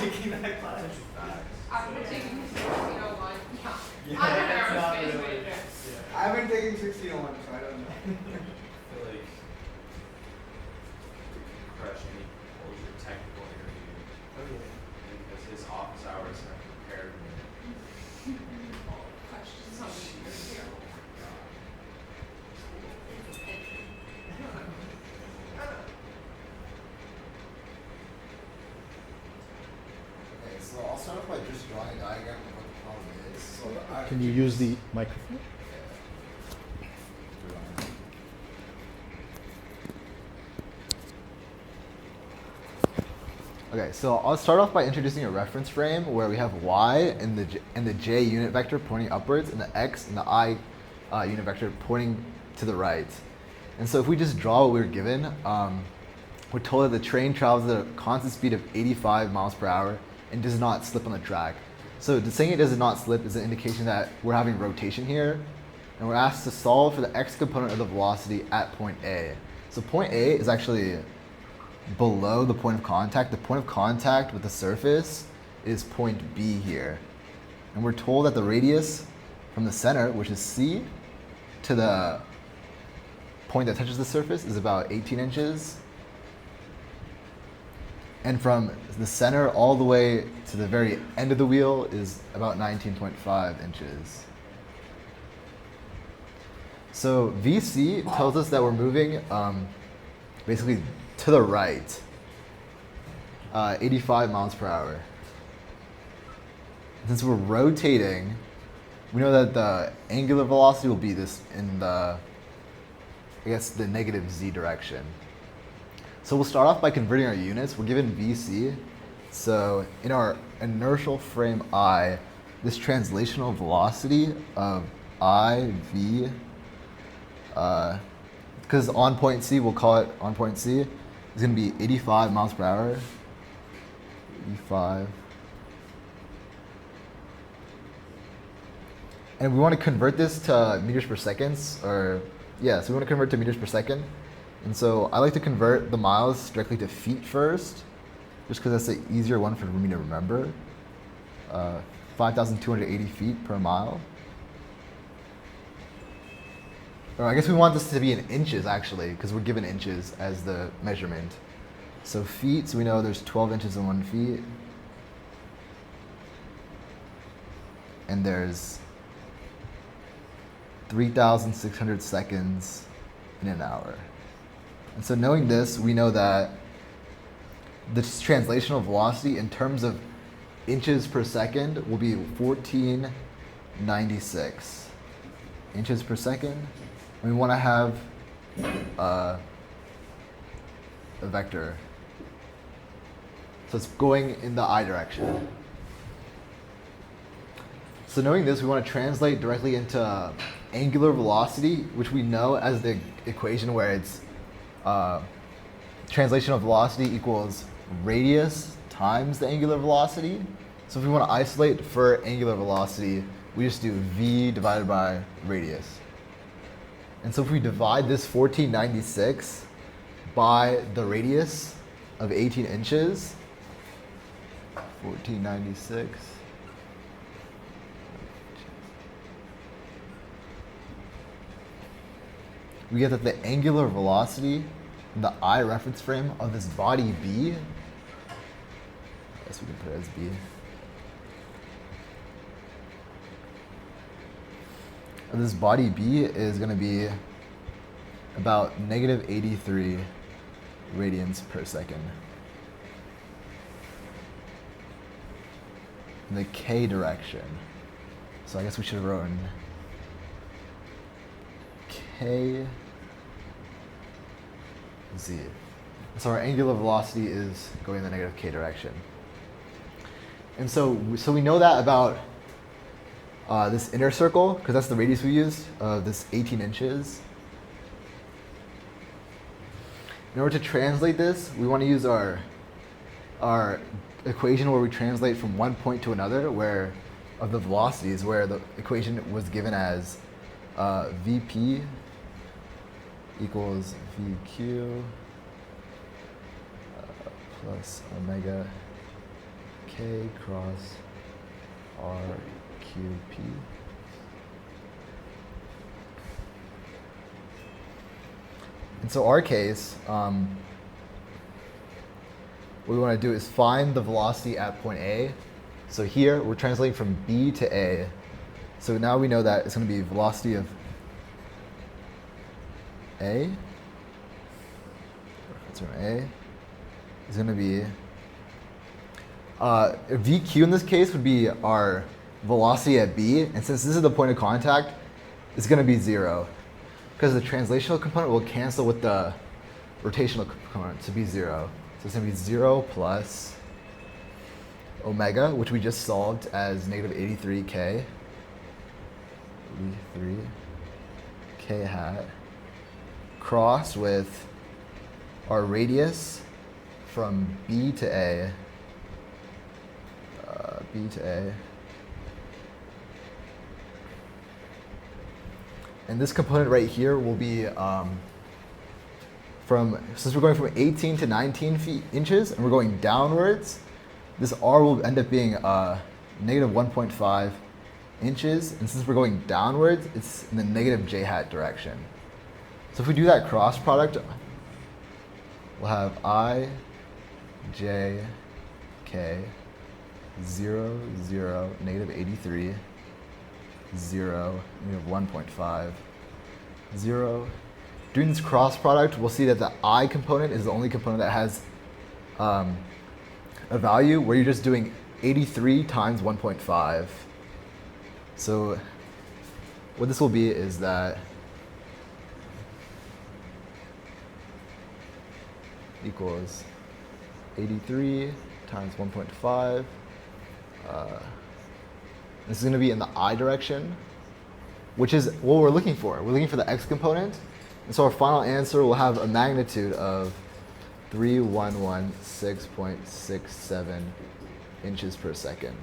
taking that class. I've been taking 1601. Yeah, I'm an that's not aerospace really- major. I've been taking 1601, so I don't know. I feel like crush any older technical interview. Oh yeah. Because his office hours are prepared with Questions on the year. Okay, so I'll start off by just drawing a diagram of what the problem is. So Can you use the microphone? Okay, so I'll start off by introducing a reference frame where we have y and the j unit vector pointing upwards, and the x and the I unit vector pointing to the right. And so if we just draw what we were given, we're told that the train travels at a constant speed of 85 miles per hour and does not slip on the track. So saying it does not slip is an indication that we're having rotation here, and we're asked to solve for the x component of the velocity at point A. So point A is actually below the point of contact. The point of contact with the surface is point B here. And we're told that the radius from the center, which is C, to the point that touches the surface is about 18 inches. And from the center all the way to the very end of the wheel is about 19.5 inches. So VC tells us that we're moving basically to the right, 85 miles per hour. Since we're rotating, we know that the angular velocity will be this in the, I guess, the negative z direction. So we'll start off by converting our units. We're given VC. So in our inertial frame I, this translational velocity of IV, because on point C, we'll call it on point C, is going to be 85 miles per hour. 85. And we want to convert this to meters per seconds, or yeah, so we want to convert to meters per second. And so I like to convert the miles directly to feet first, just because that's the easier one for me to remember. 5,280 feet per mile. Or I guess we want this to be in inches actually, because we're given inches as the measurement. So feet, so we know there's 12 inches in 1 feet. And there's 3,600 seconds in an hour. And so knowing this, we know that this translational velocity in terms of inches per second will be 1496 inches per second. And we want to have a vector. So it's going in the I direction. So knowing this, we want to translate directly into angular velocity, which we know as the equation where it's translational velocity equals radius times the angular velocity. So if we want to isolate for angular velocity, we just do v divided by radius. And so if we divide this 1496 by the radius of 18 inches, 1496, we get that the angular velocity in the I reference frame of this body B, I guess we can put it as B, of this body B is going to be about negative 83 radians per second in the K direction. So I guess we should have written K Z. So our angular velocity is going in the negative K direction. And so we know that about this inner circle, because that's the radius we used, this 18 inches. In order to translate this, we want to use our equation where we translate from one point to another, where of the velocities, where the equation was given as Vp equals Vq plus omega K cross R Q P. And so our case, what we want to do is find the velocity at point A. So here we're translating from B to A. So now we know that it's going to be velocity of A. That's from A. Is going to be VQ in this case would be our velocity at B, and since this is the point of contact, it's going to be 0 because the translational component will cancel with the rotational component to be 0. So it's going to be 0 plus omega, which we just solved as negative 83k, 83k hat, crossed with our radius from B to A, B to A. And this component right here will be since we're going from 18 to 19 inches and we're going downwards, this R will end up being negative 1.5 inches. And since we're going downwards, it's in the negative j hat direction. So if we do that cross product, we'll have I, j, k, 0, 0, negative 83, 0, negative 1.5, 0. Doing this cross product, we'll see that the I component is the only component that has a value where you're just doing 83 times 1.5. So what this will be is that equals 83 times 1.5. This is going to be in the I direction, which is what we're looking for. We're looking for the x component. And so our final answer will have a magnitude of 3116.67 inches per second.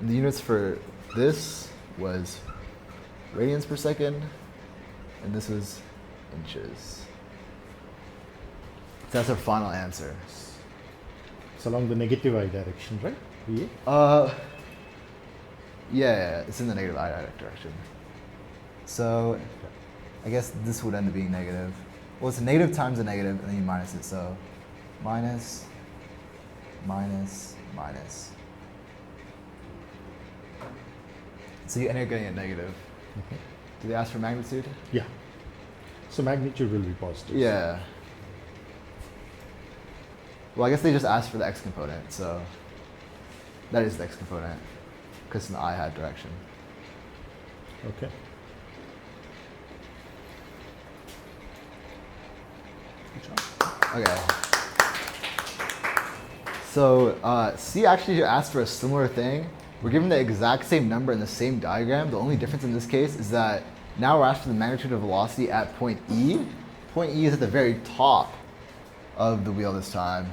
And the units for this was radians per second, and this was inches. So that's our final answer. It's along the negative I direction, right? VA? Yeah, it's in the negative I direction. So I guess this would end up being negative. Well, it's a negative times a negative, and then you minus it. So minus, minus, minus. So you end up getting a negative. Okay. Do they ask for magnitude? Yeah. So magnitude will be positive. Yeah. Well, I guess they just asked for the x component, so that is the x component, because it's in the I hat direction. Okay. Good job. Okay. So C actually asked for a similar thing. We're given the exact same number in the same diagram. The only difference in this case is that now we're asked for the magnitude of velocity at point E. Point E is at the very top of the wheel this time.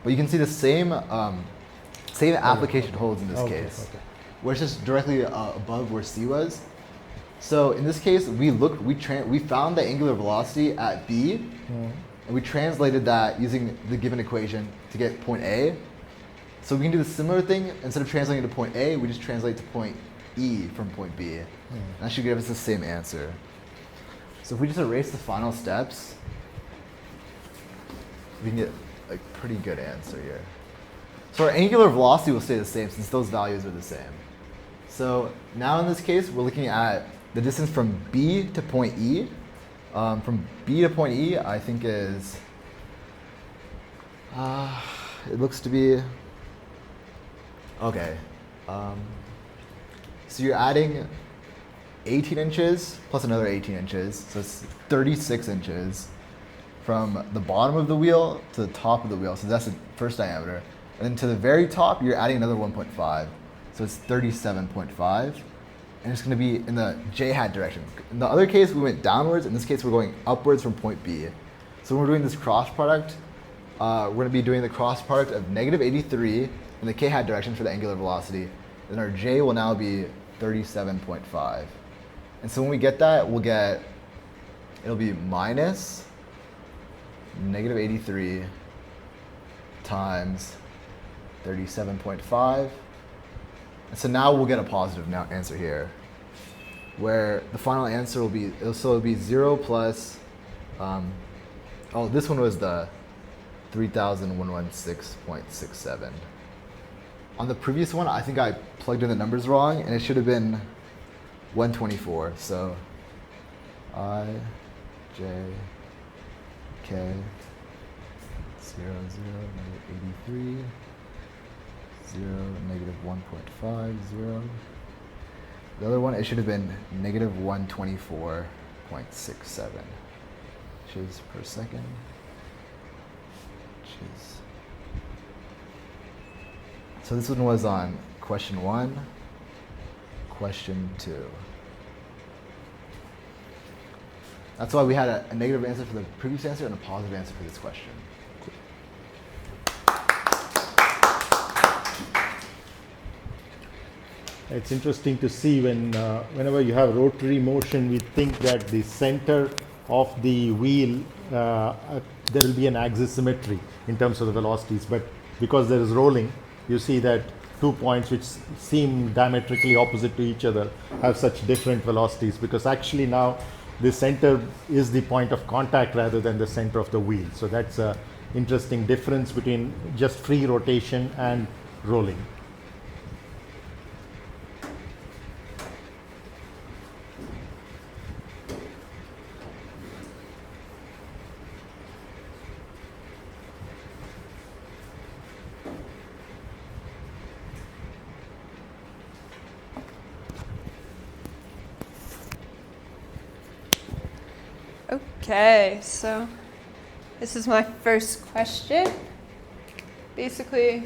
But you can see the same application holds in this case, where it's just directly above where C was. So in this case, we found the angular velocity at B, and we translated that using the given equation to get point A. So we can do the similar thing. Instead of translating to point A, we just translate to point E from point B. And that should give us the same answer. So if we just erase the final steps, we can get a pretty good answer here. So our angular velocity will stay the same since those values are the same. So now in this case, we're looking at the distance from B to point E. From B to point E, I think is, it looks to be, okay. So you're adding 18 inches plus another 18 inches, so it's 36 inches from the bottom of the wheel to the top of the wheel. So that's the first diameter. And then to the very top, you're adding another 1.5. So it's 37.5. And it's going to be in the j hat direction. In the other case, we went downwards. In this case, we're going upwards from point B. So when we're doing this cross product, we're going to be doing the cross product of negative 83 in the k hat direction for the angular velocity. Then our j will now be 37.5. And so when we get that, it'll be minus negative 83 times 37.5. And so now we'll get a positive now answer here, where the final answer will be, it'll be 0 plus, oh, this one was the 3,116.67. On the previous one, I think I plugged in the numbers wrong, and it should have been 124. So I, J, K, 0, 0, negative 83, 0, negative 1.5, 0. The other one, it should have been negative 124.67 inches per second. Inches. So this one was on question 1, question 2. That's why we had a negative answer for the previous answer and a positive answer for this question. It's interesting to see when whenever you have rotary motion, we think that the center of the wheel, there will be an axis symmetry in terms of the velocities, but because there is rolling, you see that 2 points which seem diametrically opposite to each other have such different velocities, because actually now the center is the point of contact rather than the center of the wheel. So that's an interesting difference between just free rotation and rolling. Okay, so this is my first question. Basically,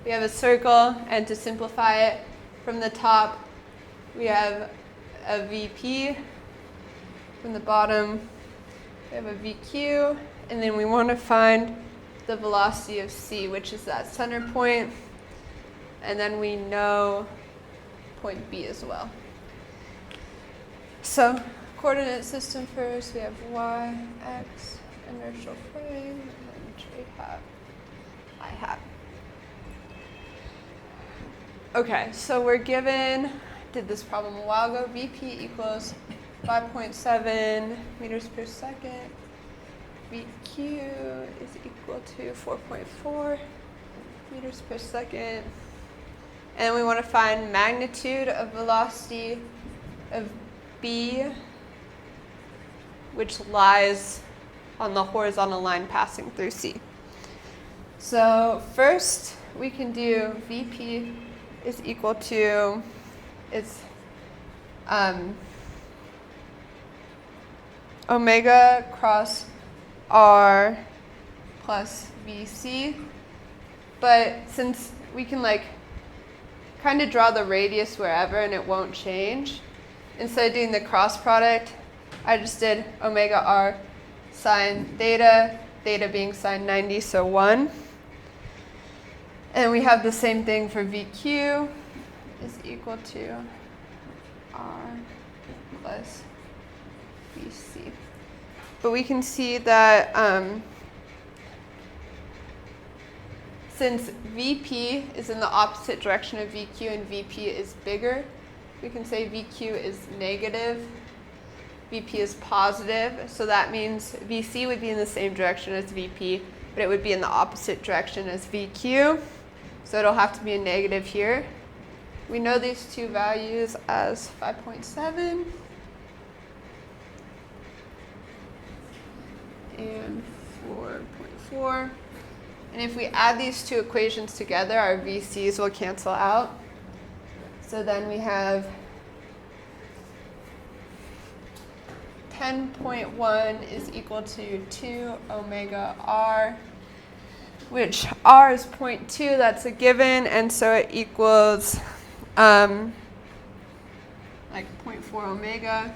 we have a circle, and to simplify it, from the top, we have a VP. From the bottom, we have a VQ, and then we want to find the velocity of C, which is that center point, and then we know point B as well. So, coordinate system first, we have y, x, inertial frame, and then j hat, I hat. Okay, so we're given, did this problem a while ago, VP equals 5.7 meters per second, VQ is equal to 4.4 meters per second, and we want to find magnitude of velocity of B, which lies on the horizontal line passing through C. So first we can do VP is equal to, it's omega cross R plus VC, but since we can like kind of draw the radius wherever and it won't change, instead of doing the cross product, I just did omega R sine theta, theta being sine 90, so 1. And we have the same thing for VQ is equal to R plus VC. But we can see that since VP is in the opposite direction of VQ and VP is bigger, we can say VQ is negative, VP is positive, so that means VC would be in the same direction as VP, but it would be in the opposite direction as VQ, so it'll have to be a negative here. We know these two values as 5.7 and 4.4, and if we add these two equations together, our VCs will cancel out. So then we have 10.1 is equal to 2 omega R, which R is 0.2, that's a given, and so it equals like 0.4 omega,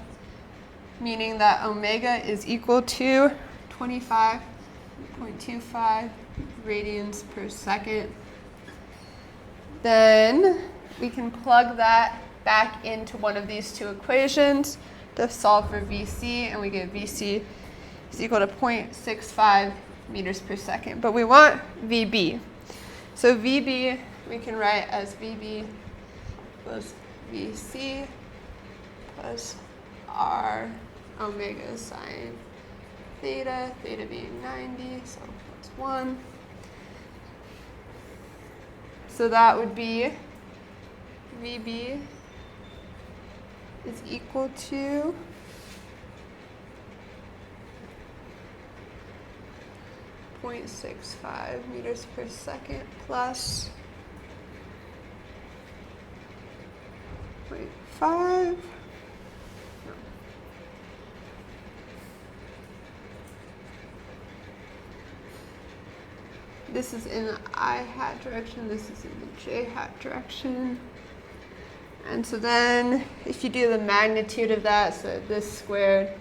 meaning that omega is equal to 25.25 radians per second. Then we can plug that back into one of these two equations to solve for VC, and we get VC is equal to 0.65 meters per second. But we want VB. So VB we can write as VB plus VC plus R omega sine theta, theta being 90, so that's 1. So that would be VB is equal to 0.65 meters per second plus 0.5. This is in the I hat direction, this is in the J hat direction. And so then if you do the magnitude of that, so this squared,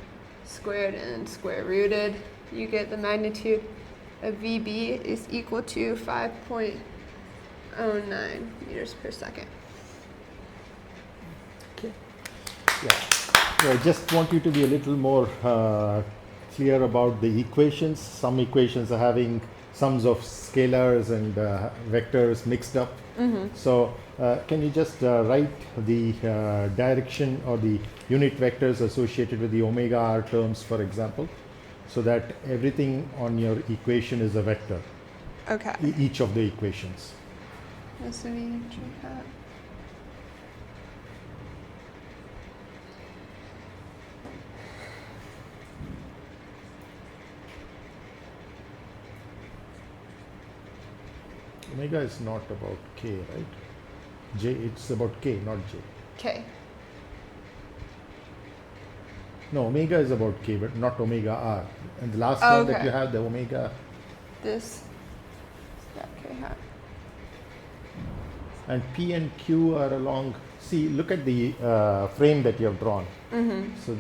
and square rooted, you get the magnitude of VB is equal to 5.09 meters per second. Okay. Yeah. I just want you to be a little more clear about the equations. Some equations are having sums of scalars and vectors mixed up. So can you just write the direction or the unit vectors associated with the omega r terms, for example, so that everything on your equation is a vector, Okay. each of the equations. This would be J hat. Omega is not about k, right? J, it's about k, not j. Okay. No, omega is about k, but not omega r. And the last Oh, one that okay. you have, the omega, This is that K hat. and p and q are along. See, look at the frame that you have drawn. So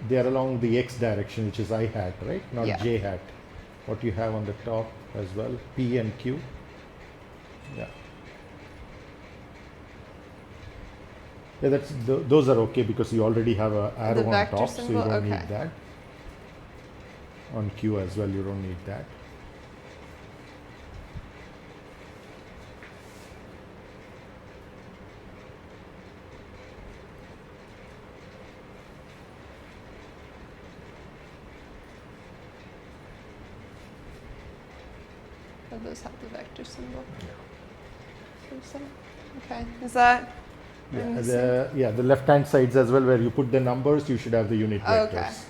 they are along the x direction, which is I hat, right? Not Yeah. j hat. What you have on the top as well, p and q. Yeah. Yeah, those are okay because you already have a arrow on vector top, so you symbol, don't okay. need that. On q as well, you don't need that. Oh, those have the vector symbol. Okay. Is that? Yeah, the left hand sides as well, where you put the numbers, you should have the unit vectors.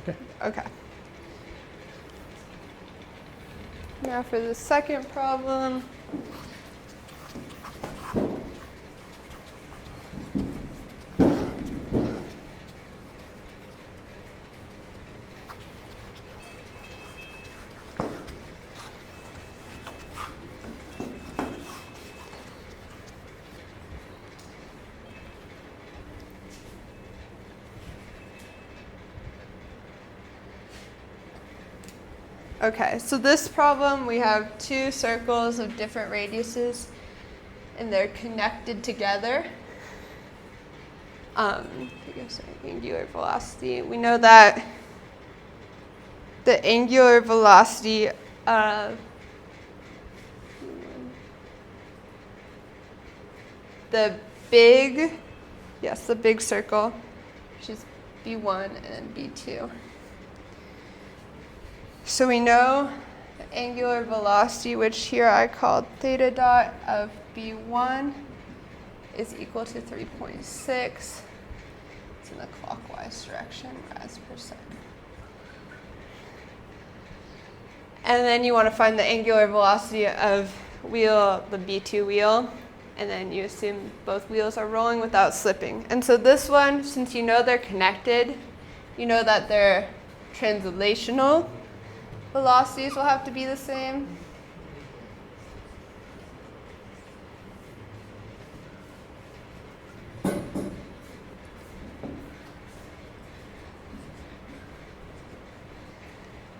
Okay. Okay. Okay. Now for the second problem. Okay, so this problem, we have two circles of different radiuses, and they're connected together. I guess angular velocity. We know that the angular velocity of the big circle, which is B1 and B2. So we know the angular velocity, which here I called theta dot of B1, is equal to 3.6. It's in the clockwise direction, as percent. And then you want to find the angular velocity of the B2 wheel, and then you assume both wheels are rolling without slipping. And so this one, since you know they're connected, you know that their translational velocities will have to be the same.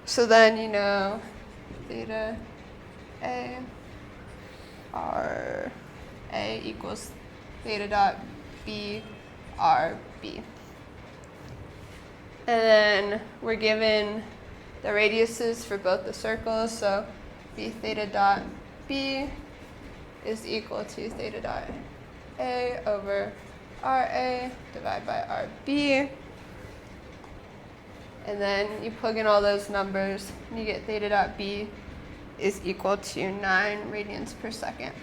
So then you know theta A R A equals theta dot B R B. And then we're given the radiuses for both the circles, so b theta dot b is equal to theta dot a over RA divided by RB. And then you plug in all those numbers and you get theta dot b is equal to 9 radians per second.